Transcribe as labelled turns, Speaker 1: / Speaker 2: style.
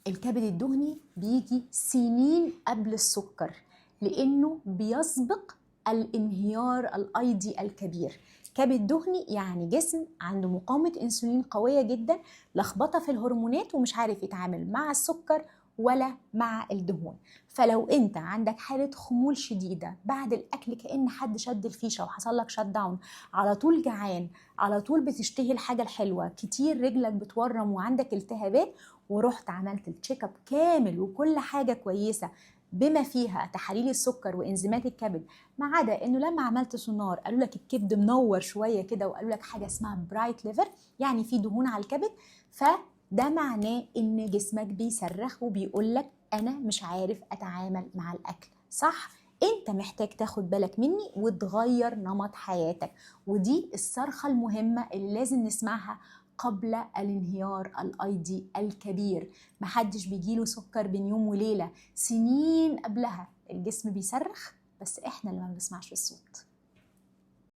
Speaker 1: الكبد الدهني بيجي سنين قبل السكر، لأنه بيسبق الانهيار الأيضي الكبير. كبد دهني يعني جسم عنده مقاومة أنسولين قوية جدا، لخبطة في الهرمونات ومش عارف يتعامل مع السكر ولا مع الدهون. فلو انت عندك حالة خمول شديدة بعد الأكل، كأن حد شد الفيشة وحصل لك شت داون، على طول جعان، على طول بتشتهي الحاجة الحلوة كتير، رجلك بتورم وعندك التهابات، ورحت عملت التشيك اب كامل وكل حاجة كويسة بما فيها تحاليل السكر وانزيمات الكبد، ما عدا انه لما عملت سونار قالوا لك الكبد منور شويه كده، وقالوا لك حاجه اسمها برايت ليفر، يعني في دهون على الكبد، فده معناه ان جسمك بيصرخ وبيقول لك انا مش عارف اتعامل مع الاكل صح. انت محتاج تاخد بالك مني وتغير نمط حياتك، ودي الصرخه المهمه اللي لازم نسمعها قبل الانهيار الايضي الكبير. محدش بيجيله سكر بين يوم وليله، سنين قبلها الجسم بيصرخ، بس احنا اللي ما بنسمعش الصوت.